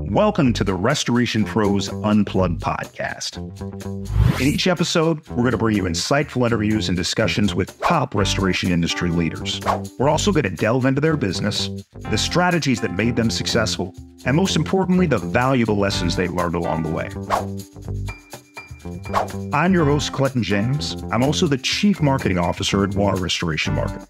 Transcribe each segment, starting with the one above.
Welcome to the Restoration Pros Unplugged Podcast. In each episode, we're going to bring you insightful interviews and discussions with top restoration industry leaders. We're also going to delve into their business, the strategies that made them successful, and most importantly, the valuable lessons they learned along the way. I'm your host, Clinton James. I'm also the Chief Marketing Officer at Water Restoration Marketing.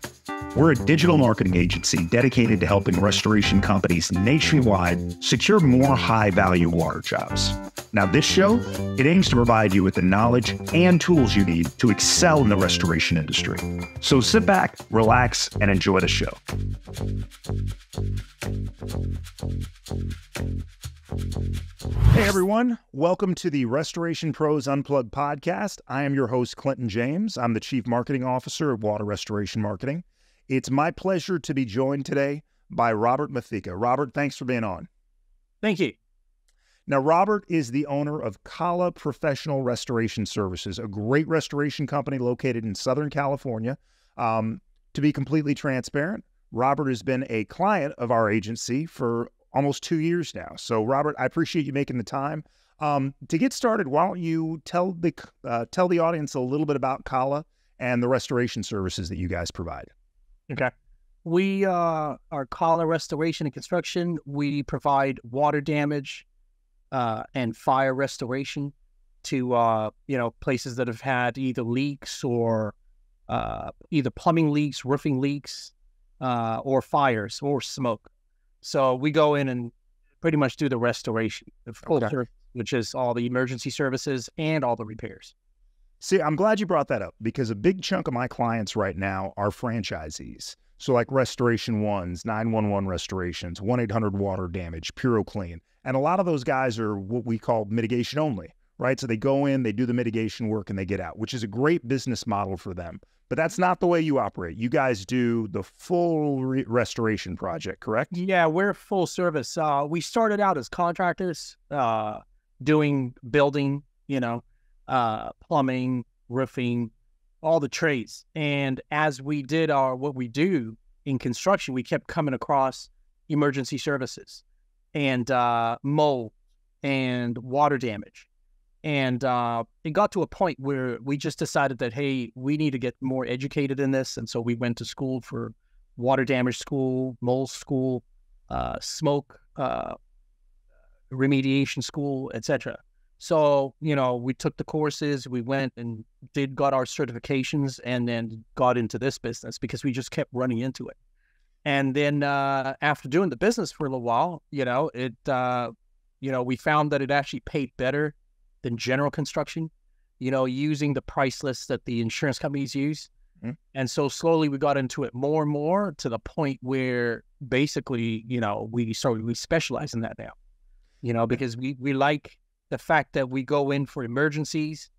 We're a digital marketing agency dedicated to helping restoration companies nationwide secure more high-value water jobs. Now, this show, it aims to provide you with the knowledge and tools you need to excel in the restoration industry. So sit back, relax, and enjoy the show. Hey everyone, welcome to the Restoration Pros Unplugged Podcast. I am your host, Clinton James. I'm the Chief Marketing Officer of Water Restoration Marketing. It's my pleasure to be joined today by Robert Matheka. Robert, thanks for being on. Thank you. Now, Robert is the owner of Kala Professional Restoration Services, a great restoration company located in Southern California. To be completely transparent, Robert has been a client of our agency for almost 2 years now. So, Robert, I appreciate you making the time. To get started, why don't you tell the audience a little bit about Kala and the restoration services that you guys provide? Okay. We are Kala Restoration and Construction. We provide water damage and fire restoration to places that have had either leaks or either plumbing leaks, roofing leaks, or fires or smoke. So we go in and pretty much do the restoration, the full service, which is all the emergency services and all the repairs. See, I'm glad you brought that up because a big chunk of my clients right now are franchisees. So like Restoration Ones, 911 Restorations, 1-800 Damage, Puro Clean. And a lot of those guys are what we call mitigation only, right? So they go in, they do the mitigation work, and they get out, which is a great business model for them. But that's not the way you operate. You guys do the full restoration project, correct? Yeah, we're full service. We started out as contractors doing building, plumbing, roofing, all the trades. And as we did what we do in construction, we kept coming across emergency services and mold and water damage. And it got to a point where we just decided that, hey, we need to get more educated in this. And so we went to school for water damage school, mold school, smoke remediation school, etc. So, we took the courses, we went and got our certifications, and then got into this business because we just kept running into it. And then after doing the business for a little while, we found that it actually paid better than general construction, using the price list that the insurance companies use. Mm-hmm. And so slowly we got into it more and more to the point where basically, we specialize in that now, because we like the fact that we go in for emergencies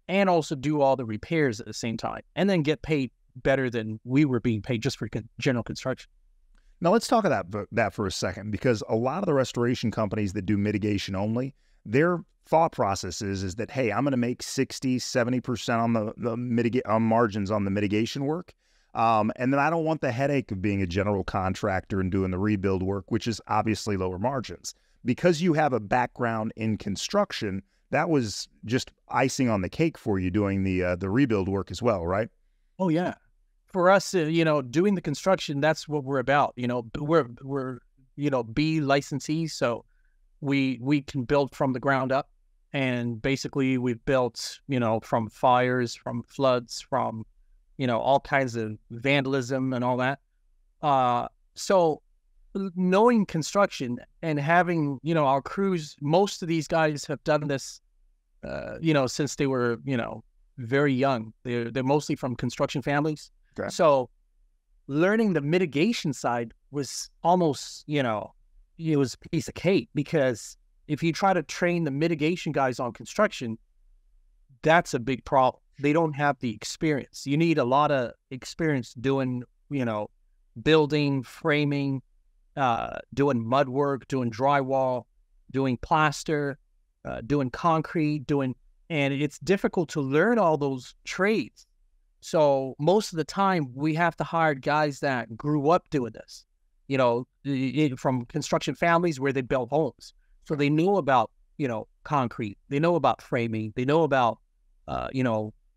and also do all the repairs at the same time and then get paid better than we were being paid just for general construction. Now let's talk about that for a second, because a lot of the restoration companies that do mitigation only, their thought process is that, hey, I'm going to make 60, 70% on margins on the mitigation work. And then I don't want the headache of being a general contractor and doing the rebuild work, which is obviously lower margins. Because you have a background in construction, that was just icing on the cake for you doing the rebuild work as well, right? Oh yeah, for us, doing the construction, that's what we're about. We're B licensees, so we can build from the ground up, and basically we've built from fires, from floods, from all kinds of vandalism and all that. So knowing construction and having, our crews, most of these guys have done this, since they were, very young. They're mostly from construction families. Okay. So learning the mitigation side was almost, it was a piece of cake, because if you try to train the mitigation guys on construction, that's a big problem. They don't have the experience. You need a lot of experience doing, building, framing, doing mud work, doing drywall, doing plaster, doing concrete, and it's difficult to learn all those trades. So most of the time we have to hire guys that grew up doing this, from construction families where they built homes. So they know about, concrete. They know about framing. They know about,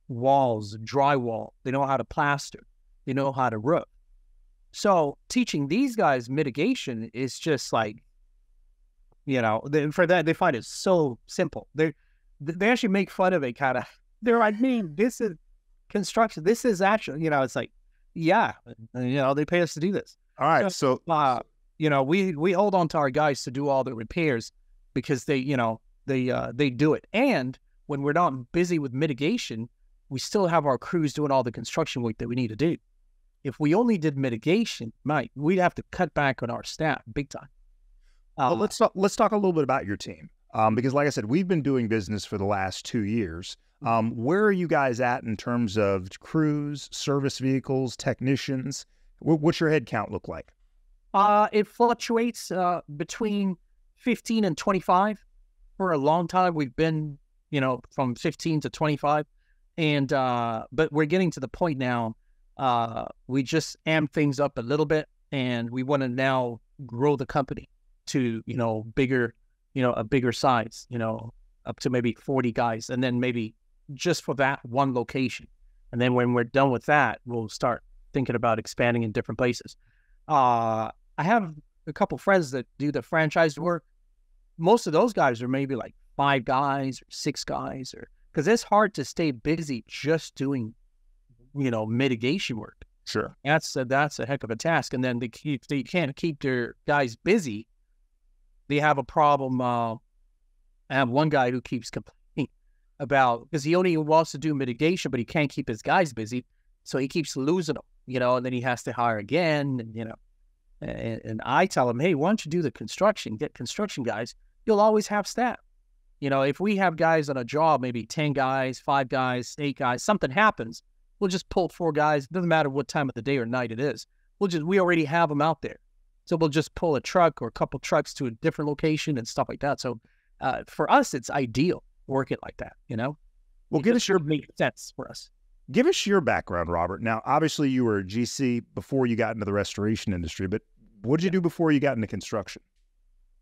walls, drywall. They know how to plaster. They know how to roof. So teaching these guys mitigation is just like, for that, they find it so simple. They actually make fun of it, kind of. They're like, man, this is construction. This is actually, it's like, yeah, they pay us to do this. All right. So, we hold on to our guys to do all the repairs because they do it. And when we're not busy with mitigation, we still have our crews doing all the construction work that we need to do. If we only did mitigation, we'd have to cut back on our staff big time. Well, let's talk a little bit about your team. Because like I said, we've been doing business for the last 2 years. Where are you guys at in terms of crews, service vehicles, technicians? What's your head count look like? It fluctuates between 15 and 25. For a long time, we've been, from 15 to 25. And but we're getting to the point now, we just amp things up a little bit, and we want to now grow the company to, bigger, a bigger size, up to maybe 40 guys, and then maybe just for that one location. And then when we're done with that, we'll start thinking about expanding in different places. I have a couple friends that do the franchise work. Most of those guys are maybe like 5 guys or 6 guys, because it's hard to stay busy just doing, mitigation work. Sure. That's a heck of a task. And then they can't keep their guys busy. They have a problem. I have one guy who keeps complaining about, because he only wants to do mitigation, but he can't keep his guys busy. So he keeps losing them, and then he has to hire again. And, and I tell him, hey, why don't you do the construction, get construction guys? You'll always have staff. If we have guys on a job, maybe 10 guys, 5 guys, 8 guys, something happens, we'll just pull 4 guys. It doesn't matter what time of the day or night it is. We already have them out there. So we'll just pull a truck or a couple trucks to a different location and stuff like that. So for us, it's ideal working like that, Well, give us your makes sense for us. Give us your background, Robert. Now, obviously, you were a GC before you got into the restoration industry, but what did you do before you got into construction?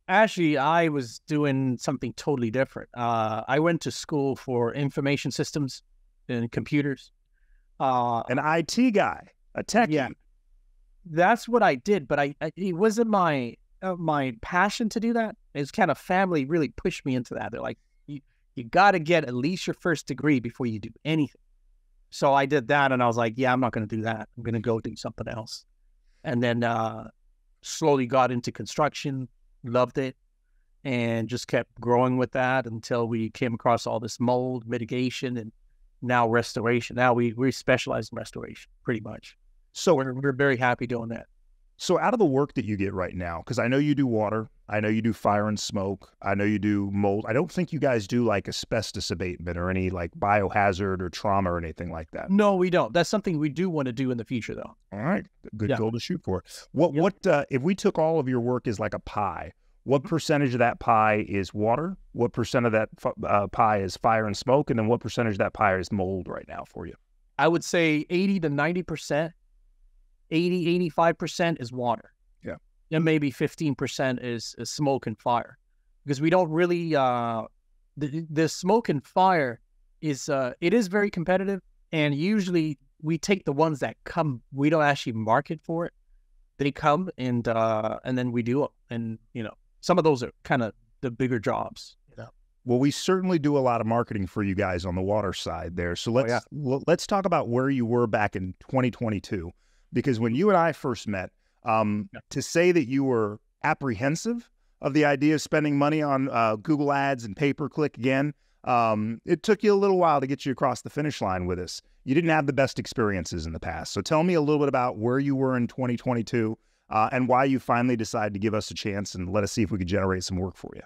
Actually, I was doing something totally different. I went to school for information systems and computers. An IT guy, a techie. Yeah, that's what I did, but it wasn't my passion to do that. It's kind of family really pushed me into that. They're like, you got to get at least your first degree before you do anything. So I did that, and I was like, yeah, I'm not going to do that. I'm going to go do something else. And then slowly got into construction, loved it, and just kept growing with that until we came across all this mold mitigation and now restoration. Now we specialize in restoration pretty much. So we're very happy doing that. So out of the work that you get right now, because I know you do water, I know you do fire and smoke, I know you do mold. I don't think you guys do like asbestos abatement or any like biohazard or trauma or anything like that. No, we don't. That's something we do want to do in the future, though. All right, good goal to shoot for. What if we took all of your work as like a pie? What percentage of that pie is water? What percent of that pie is fire and smoke? And then what percentage of that pie is mold right now for you? I would say 80 to 90%. 80, 85% is water. Yeah. And maybe 15% is smoke and fire. Because we don't really, the smoke and fire is, it is very competitive. And usually we take the ones that come, we don't actually market for it. They come and then we do them. And, some of those are kind of the bigger jobs. Well, we certainly do a lot of marketing for you guys on the water side there. So let's talk about where you were back in 2022. Because when you and I first met, to say that you were apprehensive of the idea of spending money on Google Ads and pay-per-click again, it took you a little while to get you across the finish line with us. You didn't have the best experiences in the past. So tell me a little bit about where you were in 2022 and why you finally decided to give us a chance and let us see if we could generate some work for you.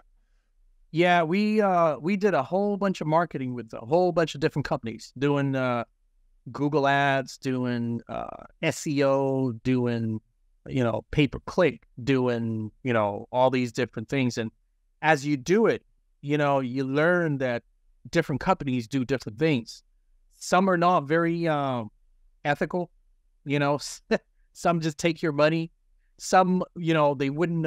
Yeah, we did a whole bunch of marketing with a whole bunch of different companies doing Google Ads, doing SEO, doing, pay-per-click, doing, all these different things. And as you do it, you learn that different companies do different things. Some are not very ethical, some just take your money. Some, they wouldn't.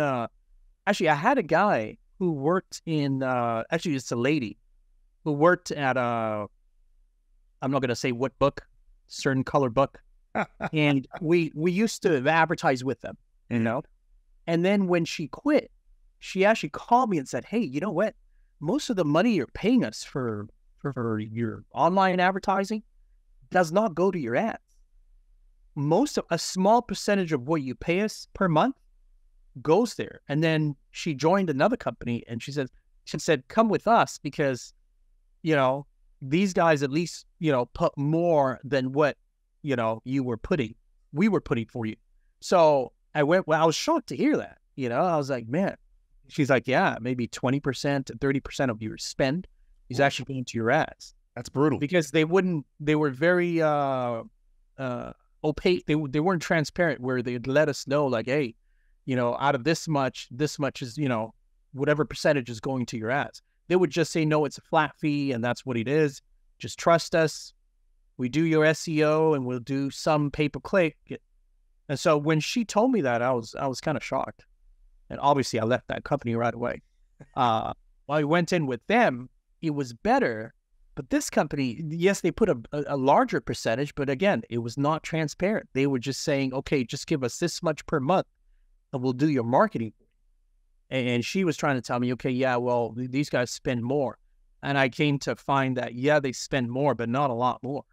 Actually, I had a guy who worked in, actually it's a lady who worked at, I'm not going to say what book, certain color book. And we used to advertise with them, you know? And then when she quit, she actually called me and said, hey, you know what? Most of the money you're paying us for your online advertising does not go to your ads. A small percentage of what you pay us per month goes there. And then she joined another company and she said, come with us because, you know, these guys at least, you know, put more than what, you know, we were putting for you. So I was shocked to hear that, you know, I was like, man, she's like, yeah, maybe 20% to 30% of your spend is actually going to your ads. That's brutal. Because they were very opaque. They weren't transparent where they'd let us know like, hey, you know, out of this much is, you know, whatever percentage is going to your ads. They would just say, no, it's a flat fee and that's what it is. Just trust us. We do your SEO and we'll do some pay-per-click. And so when she told me that, I was kind of shocked. And obviously I left that company right away. While I went in with them, it was better. But this company, yes, they put a larger percentage, but again, it was not transparent. They were just saying, okay, just give us this much per month and we'll do your marketing. And she was trying to tell me, okay, yeah, well, these guys spend more. And I came to find that, yeah, they spend more, but not a lot more.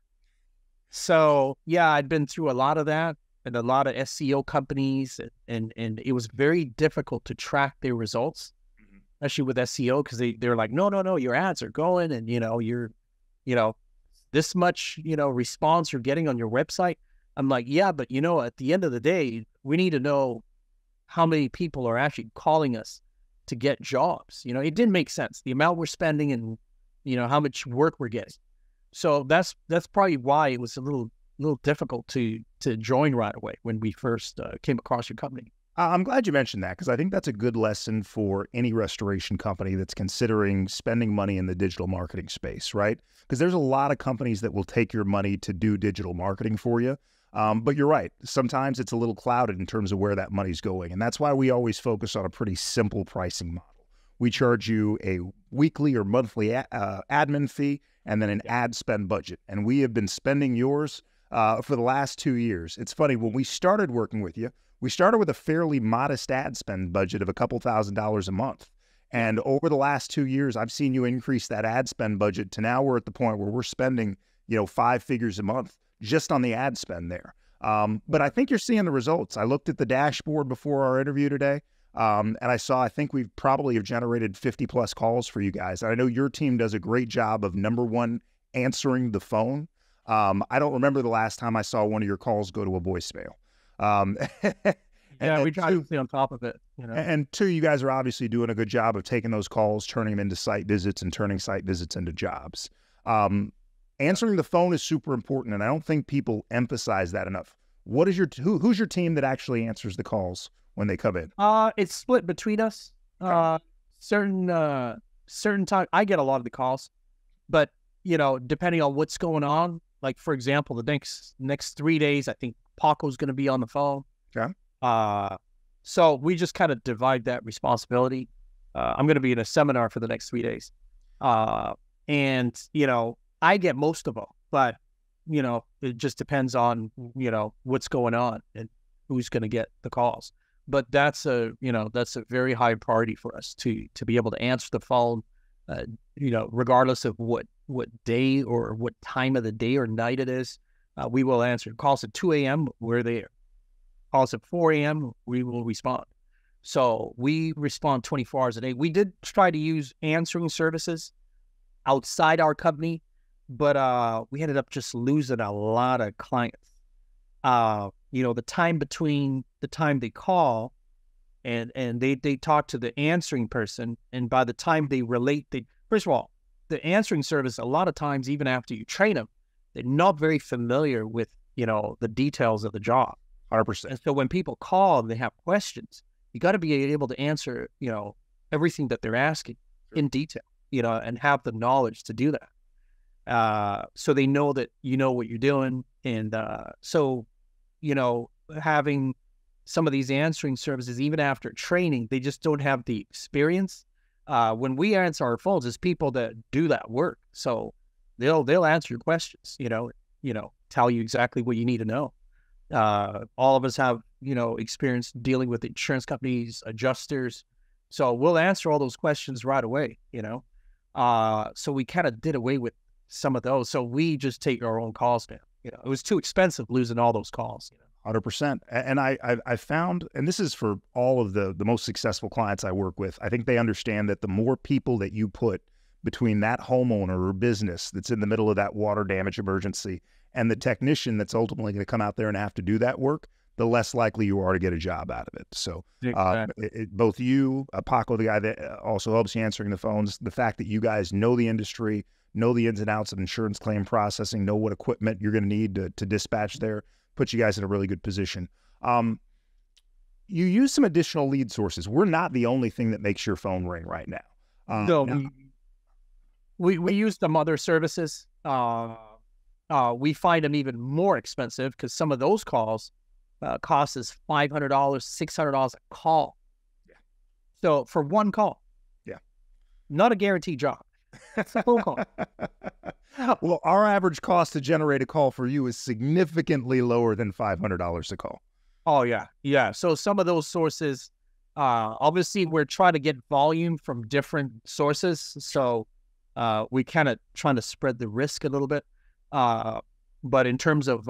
So, yeah, I'd been through a lot of that and a lot of SEO companies, and it was very difficult to track their results, especially with SEO, because they're like, no, your ads are going, and, you know, this much, you know, response you're getting on your website. I'm like, yeah, but, you know, at the end of the day, we need to know how many people are actually calling us to get jobs. You know, it didn't make sense, the amount we're spending and, you know, how much work we're getting. So that's probably why it was a little difficult to join right away when we first came across your company. I'm glad you mentioned that because I think that's a good lesson for any restoration company that's considering spending money in the digital marketing space, right? Because there's a lot of companies that will take your money to do digital marketing for you. But you're right. Sometimes it's a little clouded in terms of where that money's going. And that's why we always focus on a pretty simple pricing model. We charge you a weekly or monthly admin fee and then an ad spend budget. And we have been spending yours for the last 2 years. It's funny, when we started working with you, we started with a fairly modest ad spend budget of a couple $1,000s a month. And over the last 2 years, I've seen you increase that ad spend budget to now we're at the point where we're spending, you know, 5 figures a month just on the ad spend there. But I think you're seeing the results. I looked at the dashboard before our interview today, and I think we probably have generated 50 plus calls for you guys. And I know your team does a great job of, number one, answering the phone. I don't remember the last time I saw one of your calls go to a voicemail. Yeah, we try to stay on top of it. You know? And two, you guys are obviously doing a good job of taking those calls, turning them into site visits, and turning site visits into jobs. Answering the phone is super important, and I don't think people emphasize that enough. What is who's your team that actually answers the calls when they come in? It's split between us. Certain time I get a lot of the calls, but you know, depending on what's going on, like for example, the next 3 days, I think Paco's going to be on the phone. Yeah. So we just kind of divide that responsibility. I'm going to be in a seminar for the next 3 days, and you know, I get most of them, but you know, it just depends on, you know, what's going on and who's going to get the calls. But that's a very high priority for us to be able to answer the phone, you know, regardless of what day or what time of the day or night it is. We will answer calls at 2 a.m. We're there. Calls at 4 a.m. We will respond. So we respond 24 hours a day. We did try to use answering services outside our company, but we ended up just losing a lot of clients. You know, the time between the time they call and they talk to the answering person, and by the time they relate, first of all, the answering service, a lot of times, even after you train them, they're not very familiar with, you know, the details of the job. 100%. And so when people call and they have questions, you got to be able to answer, you know, everything that they're asking in detail, you know, and have the knowledge to do that. So they know that you know what you're doing. And so, you know, having some of these answering services, even after training, they just don't have the experience when we answer our phones, it's people that do that work. So they'll answer your questions, tell you exactly what you need to know. All of us have, experience dealing with insurance companies, adjusters. So we'll answer all those questions right away, So we kind of did away with some of those. So we just take our own calls now. It was too expensive losing all those calls. 100%. And I found, and this is for all of the most successful clients I work with, I think they understand that the more people that you put between that homeowner or business that's in the middle of that water damage emergency and the technician that's ultimately going to come out there and have to do that work, the less likely you are to get a job out of it. So exactly. Both you, Paco, the guy that also helps you answering the phones, the fact that you guys know the industry, know the ins and outs of insurance claim processing, know what equipment you're going to need to dispatch there, puts you guys in a really good position. You use some additional lead sources. We're not the only thing that makes your phone ring right now. No, we use some other services. We find them even more expensive because some of those calls cost us $500, $600 a call. Yeah. So for one call. Yeah. Not a guaranteed job. It's a phone call. Well, our average cost to generate a call for you is significantly lower than $500 a call. Oh, yeah. Yeah. So some of those sources, obviously, we're trying to get volume from different sources. So we kind of trying to spread the risk a little bit. But in terms of,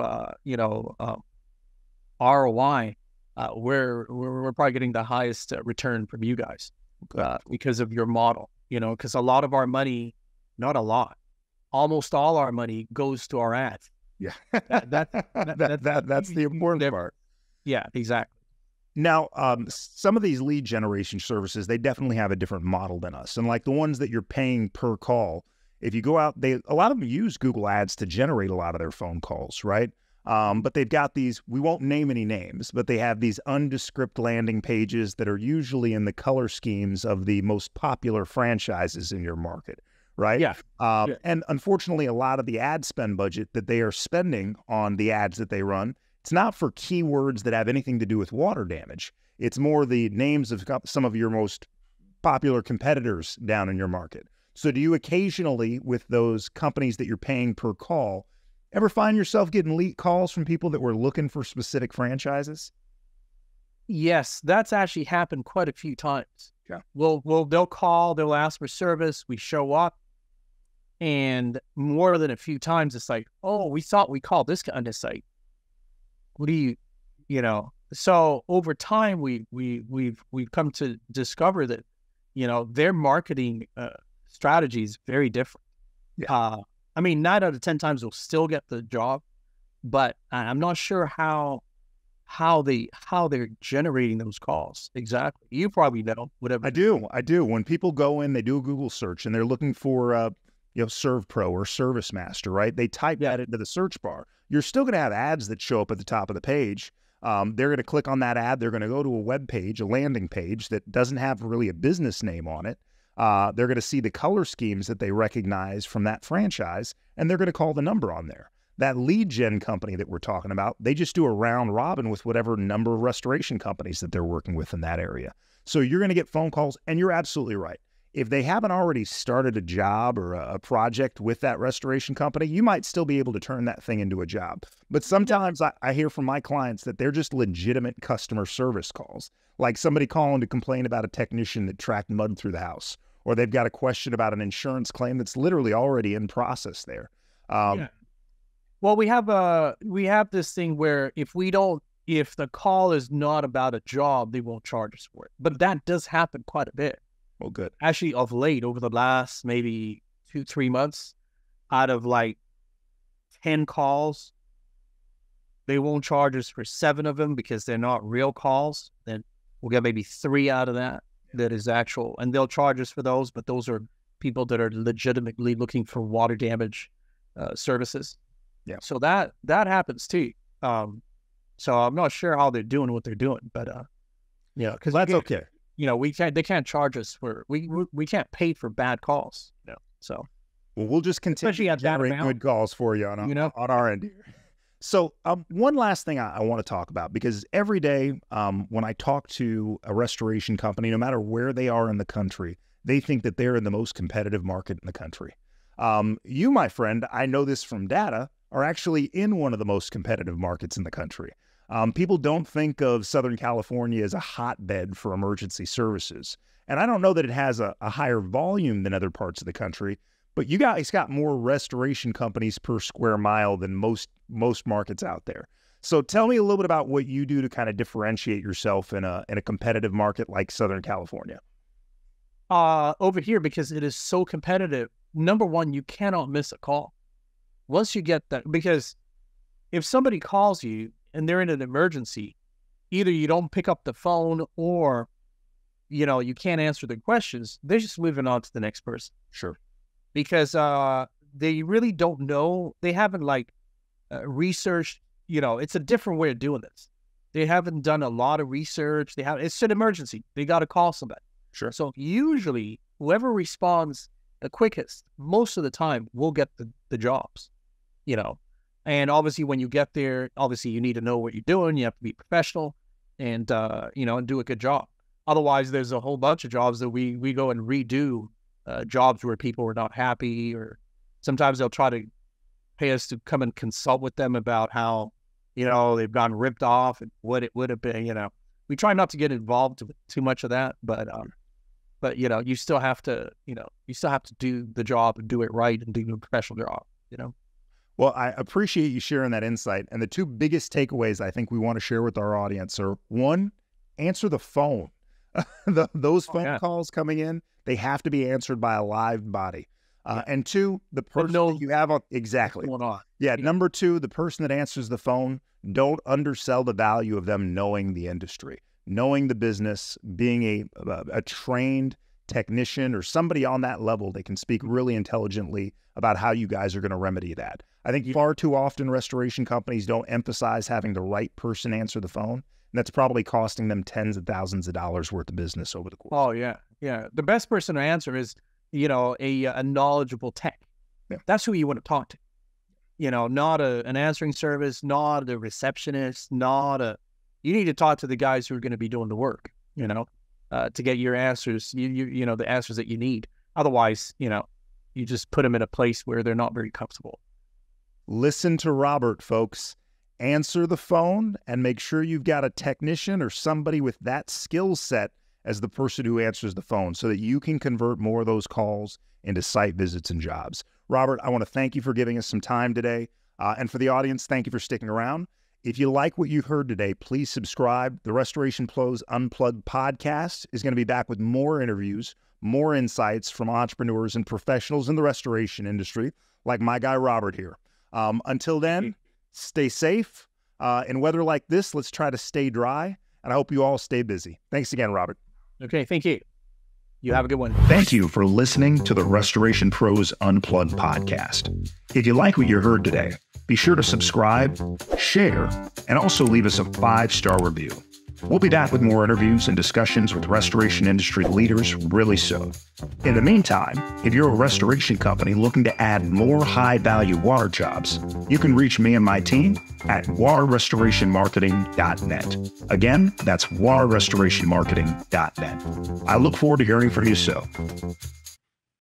ROI, we're probably getting the highest return from you guys because of your model, because a lot of our money, not a lot, almost all our money goes to our ads. Yeah. That's the important part. Yeah, exactly. Now, some of these lead generation services, they definitely have a different model than us. And like the ones that you're paying per call, if you go out, a lot of them use Google Ads to generate a lot of their phone calls, right? But they've got these, we won't name any names, but they have these undescript landing pages that are usually in the color schemes of the most popular franchises in your market, right? Yeah. And unfortunately, a lot of the ad spend budget that they are spending on the ads that they run, it's not for keywords that have anything to do with water damage. It's more the names of some of your most popular competitors down in your market. So do you occasionally, with those companies that you're paying per call, ever find yourself getting lead calls from people that were looking for specific franchises? Yes, that's actually happened quite a few times. Yeah. They'll call, they'll ask for service, we show up, and more than a few times it's like, oh, we thought we called this guy on this site. What do you. So over time we've come to discover that, their marketing strategy is very different. Yeah. 9 out of 10 times they'll still get the job, but I'm not sure how they're generating those calls exactly. You probably know, whatever. I do. When people go in, they do a Google search and they're looking for Serve Pro or Service Master, right? They type that into the search bar. You're still going to have ads that show up at the top of the page. They're going to click on that ad. They're going to go to a web page, a landing page that doesn't have really a business name on it. They're going to see the color schemes that they recognize from that franchise, and they're going to call the number on there. That lead gen company that we're talking about, they just do a round robin with whatever number of restoration companies that they're working with in that area. So you're going to get phone calls, and you're absolutely right. If they haven't already started a job or a project with that restoration company, you might still be able to turn that thing into a job. But sometimes I hear from my clients that they're just legitimate customer service calls, like somebody calling to complain about a technician that tracked mud through the house, or they've got a question about an insurance claim that's literally already in process there. Well, we have this thing where if the call is not about a job, they won't charge us for it. But that does happen quite a bit. Well, good. Actually, of late, over the last maybe 2-3 months, out of like 10 calls, they won't charge us for 7 of them because they're not real calls. Then we'll get maybe 3 out of that is actual, and they'll charge us for those. But those are people that are legitimately looking for water damage services. Yeah. So that happens too. So I'm not sure how they're doing what they're doing, but because that's okay. They can't charge us for, we can't pay for bad calls. So well, we'll just continue generating good calls for you on our end here. So one last thing I want to talk about, because every day when I talk to a restoration company, no matter where they are in the country, they think that they're in the most competitive market in the country. You, my friend, I know this from data, are actually in one of the most competitive markets in the country. People don't think of Southern California as a hotbed for emergency services. And I don't know that it has a higher volume than other parts of the country, but you guys got more restoration companies per square mile than most markets out there. So tell me a little bit about what you do to kind of differentiate yourself in a competitive market like Southern California. Over here, because it is so competitive, number one, you cannot miss a call. Once you get that, because if somebody calls you and they're in an emergency, either you don't pick up the phone or, you can't answer their questions. They're just moving on to the next person. Sure. Because they really don't know. They haven't researched, it's a different way of doing this. They haven't done a lot of research. It's an emergency. They got to call somebody. Sure. So usually whoever responds the quickest, most of the time, will get the jobs, And obviously when you get there, obviously you need to know what you're doing. You have to be professional and, and do a good job. Otherwise, there's a whole bunch of jobs that we go and redo, jobs where people were not happy, or sometimes they'll try to pay us to come and consult with them about how, they've gotten ripped off and what it would have been, We try not to get involved with too much of that, but you still have to, do the job and do it right and do a professional job, Well, I appreciate you sharing that insight. And the two biggest takeaways I think we want to share with our audience are, one, answer the phone. Those phone calls coming in, they have to be answered by a live body. And two, the person that you have on, exactly. What's going on. Yeah. Number two, the person that answers the phone, don't undersell the value of them knowing the industry, knowing the business, being a trained technician or somebody on that level that can speak really intelligently about how you guys are going to remedy that. I think far too often restoration companies don't emphasize having the right person answer the phone. And that's probably costing them tens of thousands of dollars worth of business over the course. Oh, yeah. Yeah. The best person to answer is, a knowledgeable tech. Yeah. That's who you want to talk to. Not an answering service, not a receptionist, you need to talk to the guys who are going to be doing the work, to get your answers, the answers that you need. Otherwise, you just put them in a place where they're not very comfortable. Listen to Robert, folks. Answer the phone and make sure you've got a technician or somebody with that skill set as the person who answers the phone so that you can convert more of those calls into site visits and jobs. Robert, I want to thank you for giving us some time today. And for the audience, thank you for sticking around. If you like what you heard today, please subscribe. The Restoration Pros Unplugged Podcast is going to be back with more interviews, more insights from entrepreneurs and professionals in the restoration industry, like my guy Robert here. Until then, stay safe. In weather like this, let's try to stay dry. And I hope you all stay busy. Thanks again, Robert. Okay, thank you. You have a good one. Thank you for listening to the Restoration Pros Unplugged Podcast. If you like what you heard today, be sure to subscribe, share, and also leave us a 5-star review. We'll be back with more interviews and discussions with restoration industry leaders really soon. In the meantime, if you're a restoration company looking to add more high-value water jobs, you can reach me and my team at waterrestorationmarketing.net. Again, that's waterrestorationmarketing.net. I look forward to hearing from you soon.